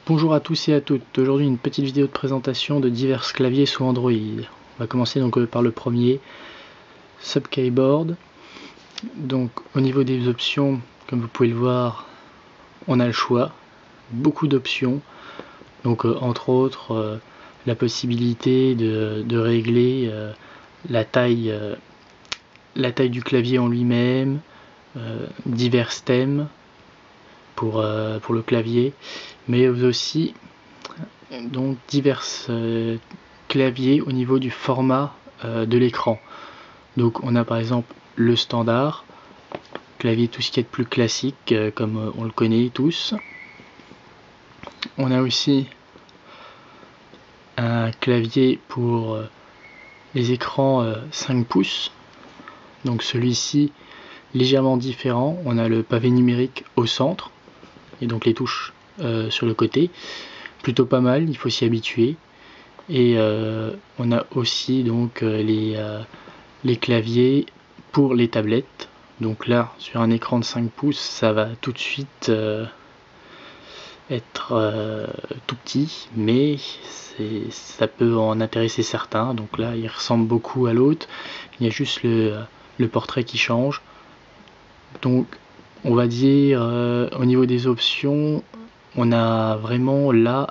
Bonjour à tous et à toutes, aujourd'hui une petite vidéo de présentation de divers claviers sous Android. On va commencer donc par le premier, SubKeyboard. Donc au niveau des options, comme vous pouvez le voir, on a le choix, beaucoup d'options. Donc entre autres la possibilité de régler la taille du clavier en lui-même, divers thèmes pour le clavier, mais aussi donc divers claviers au niveau du format de l'écran. Donc on a par exemple le standard, clavier tout ce qui est de plus classique comme on le connaît tous. On a aussi un clavier pour les écrans 5 pouces, donc celui-ci légèrement différent. On a le pavé numérique au centre et donc les touches sur le côté, plutôt pas mal, il faut s'y habituer. Et on a aussi donc les claviers pour les tablettes. Donc là, sur un écran de 5 pouces, ça va tout de suite être tout petit, mais ça peut en intéresser certains. Donc là, il ressemble beaucoup à l'autre. Il y a juste le portrait qui change. Donc, on va dire, au niveau des options, on a vraiment là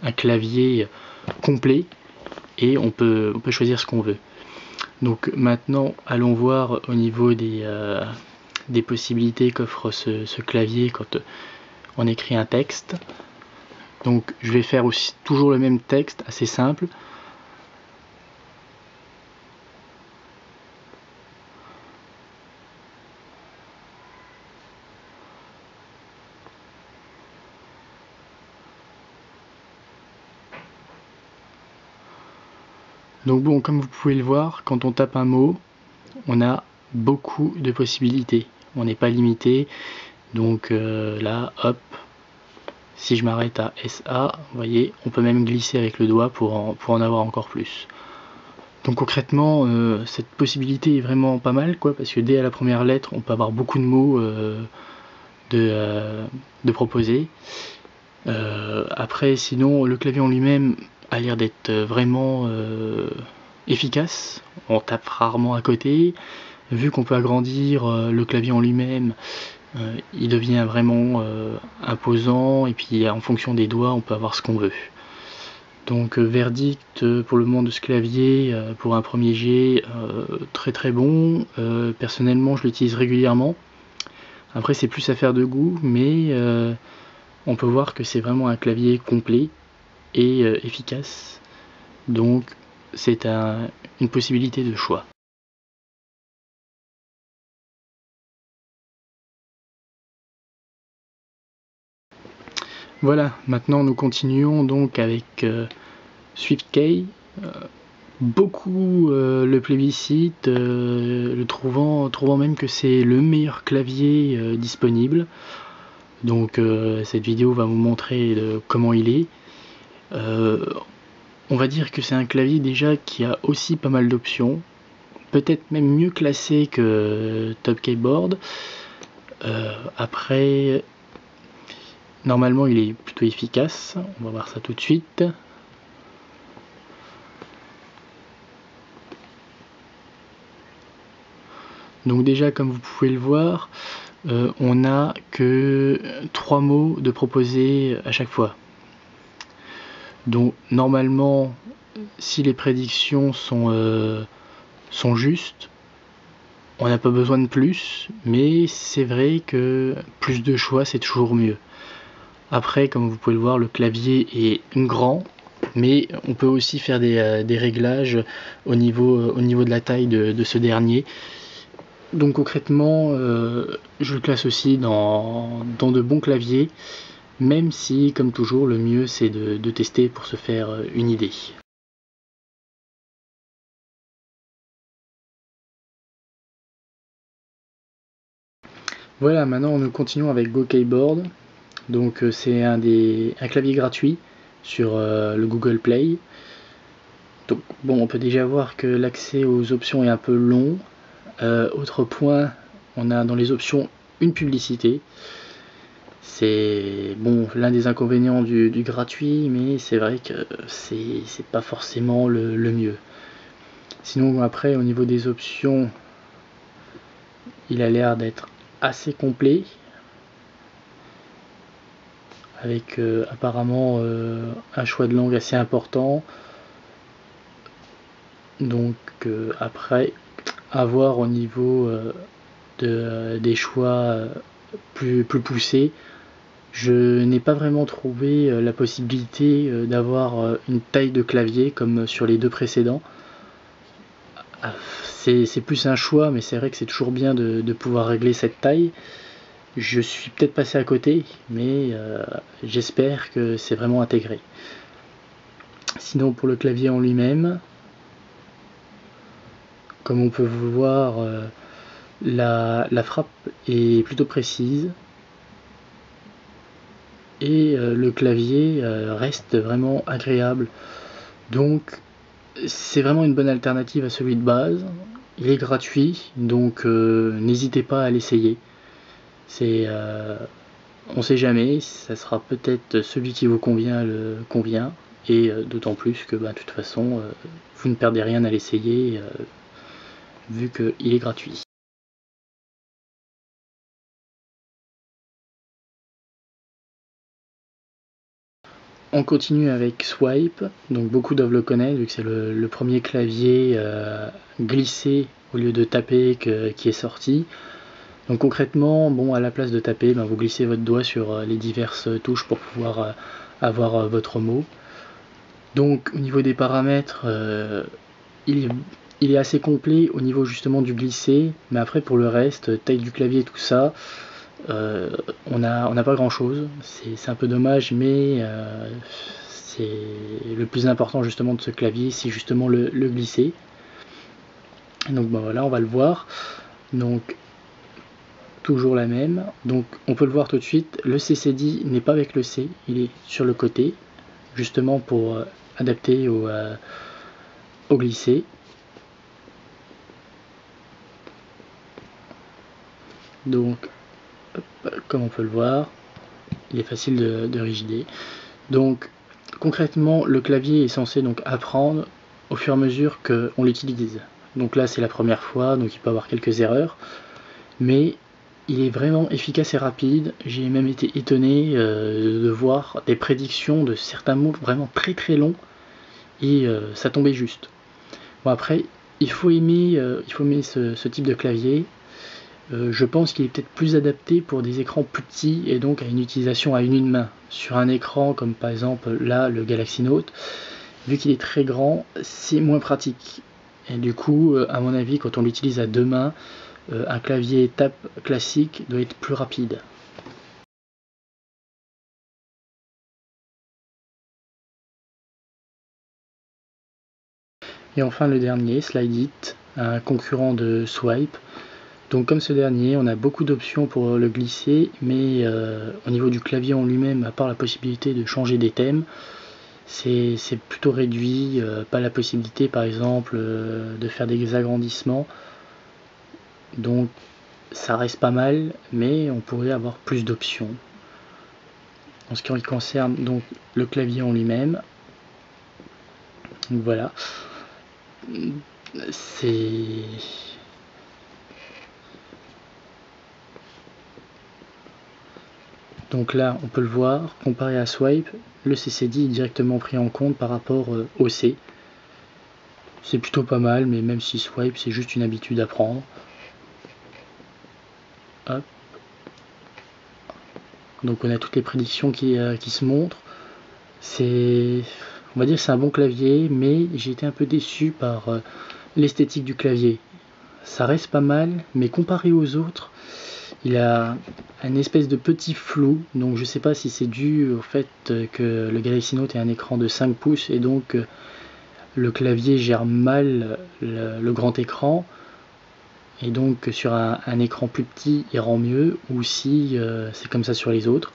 un clavier complet et on peut choisir ce qu'on veut. Donc maintenant allons voir au niveau des possibilités qu'offre ce clavier quand on écrit un texte. Donc je vais faire aussi toujours le même texte assez simple. Donc bon, comme vous pouvez le voir, quand on tape un mot, on a beaucoup de possibilités. On n'est pas limité. Donc là, hop, si je m'arrête à SA, vous voyez, on peut même glisser avec le doigt pour en avoir encore plus. Donc concrètement, cette possibilité est vraiment pas mal, quoi, parce que dès à la première lettre, on peut avoir beaucoup de mots de proposer. Après, sinon, le clavier en lui-même a l'air d'être vraiment efficace. On tape rarement à côté. Vu qu'on peut agrandir le clavier en lui-même, il devient vraiment imposant, et puis en fonction des doigts, on peut avoir ce qu'on veut. Donc verdict pour le moment de ce clavier, pour un premier jet, très très bon. Personnellement, je l'utilise régulièrement. Après, c'est plus affaire de goût, mais on peut voir que c'est vraiment un clavier complet et efficace. Donc c'est une possibilité de choix. Voilà, maintenant nous continuons donc avec SwiftKey. Beaucoup le plébiscite, trouvant même que c'est le meilleur clavier disponible. Donc cette vidéo va vous montrer comment il est. On va dire que c'est un clavier déjà qui a aussi pas mal d'options, peut-être même mieux classé que SubKeyboard. Après, normalement il est plutôt efficace, on va voir ça tout de suite. Donc déjà, comme vous pouvez le voir, on n'a que 3 mots de proposer à chaque fois. Donc normalement, si les prédictions sont justes, on n'a pas besoin de plus, mais c'est vrai que plus de choix c'est toujours mieux. Après, comme vous pouvez le voir, le clavier est grand, mais on peut aussi faire des réglages au niveau de la taille de ce dernier. Donc concrètement, je le classe aussi dans de bons claviers, même si, comme toujours, le mieux c'est de tester pour se faire une idée. Voilà, maintenant nous continuons avec GoKeyboard. Donc c'est un clavier gratuit sur le Google Play. Donc bon, on peut déjà voir que l'accès aux options est un peu long. Autre point, on a dans les options une publicité. C'est bon, l'un des inconvénients du gratuit, mais c'est vrai que c'est pas forcément le mieux. Sinon après au niveau des options, il a l'air d'être assez complet, avec apparemment un choix de langue assez important. Donc après, à voir au niveau des choix plus poussés. Je n'ai pas vraiment trouvé la possibilité d'avoir une taille de clavier comme sur les deux précédents. C'est plus un choix, mais c'est vrai que c'est toujours bien de pouvoir régler cette taille. Je suis peut-être passé à côté, mais j'espère que c'est vraiment intégré. Sinon pour le clavier en lui-même, comme on peut vous voir, la frappe est plutôt précise. Et le clavier reste vraiment agréable. Donc c'est vraiment une bonne alternative à celui de base. Il est gratuit, donc n'hésitez pas à l'essayer. On sait jamais, ça sera peut-être celui qui vous convient et d'autant plus que de toute façon vous ne perdez rien à l'essayer vu qu'il est gratuit. On continue avec Swipe, donc beaucoup doivent le connaître vu que c'est le premier clavier glissé au lieu de taper qui est sorti. Donc concrètement, bon, à la place de taper, vous glissez votre doigt sur les diverses touches pour pouvoir avoir votre mot. Donc au niveau des paramètres, il est assez complet au niveau justement du glisser, mais après pour le reste, taille du clavier, tout ça, on n'a pas grand chose. C'est un peu dommage, mais c'est le plus important justement de ce clavier, c'est justement le glisser. Donc voilà, on va le voir. Donc toujours la même. Donc on peut le voir tout de suite, le CCD n'est pas avec le C, il est sur le côté, justement pour adapter au glisser. Donc comme on peut le voir, il est facile de rigider. Donc concrètement, le clavier est censé donc apprendre au fur et à mesure qu'on l'utilise. Donc là c'est la première fois, donc il peut y avoir quelques erreurs, mais il est vraiment efficace et rapide. J'ai même été étonné de voir des prédictions de certains mots vraiment très longs et ça tombait juste. Bon après, il faut aimer ce type de clavier. Je pense qu'il est peut-être plus adapté pour des écrans plus petits et donc à une utilisation à une main. Sur un écran comme par exemple là le Galaxy Note, vu qu'il est très grand, c'est moins pratique. Et du coup, à mon avis, quand on l'utilise à deux mains, un clavier tape classique doit être plus rapide. Et enfin le dernier, Slideit, un concurrent de Swipe. Donc comme ce dernier, on a beaucoup d'options pour le glisser, mais au niveau du clavier en lui-même, à part la possibilité de changer des thèmes, c'est plutôt réduit. Pas la possibilité par exemple de faire des agrandissements. Donc ça reste pas mal, mais on pourrait avoir plus d'options. En ce qui concerne donc le clavier en lui-même, donc voilà, c'est donc là on peut le voir, comparé à Swipe, le CCD est directement pris en compte par rapport au C. C'est plutôt pas mal, mais même si Swipe c'est juste une habitude à prendre. Hop. Donc on a toutes les prédictions qui se montrent. On va dire que c'est un bon clavier, mais j'ai été un peu déçu par l'esthétique du clavier. Ça reste pas mal, mais comparé aux autres, il a une espèce de petit flou. Donc je sais pas si c'est dû au fait que le Galaxy Note est un écran de 5 pouces et donc le clavier gère mal le grand écran. Et donc sur un écran plus petit il rend mieux, ou si c'est comme ça sur les autres.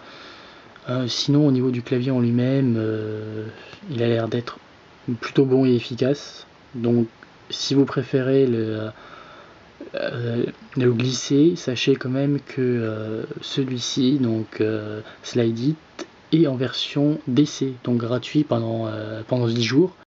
Sinon au niveau du clavier en lui-même, il a l'air d'être plutôt bon et efficace. Donc si vous préférez le glisser, sachez quand même que celui-ci, donc Slide It, est en version d'essai, donc gratuit pendant 10 jours.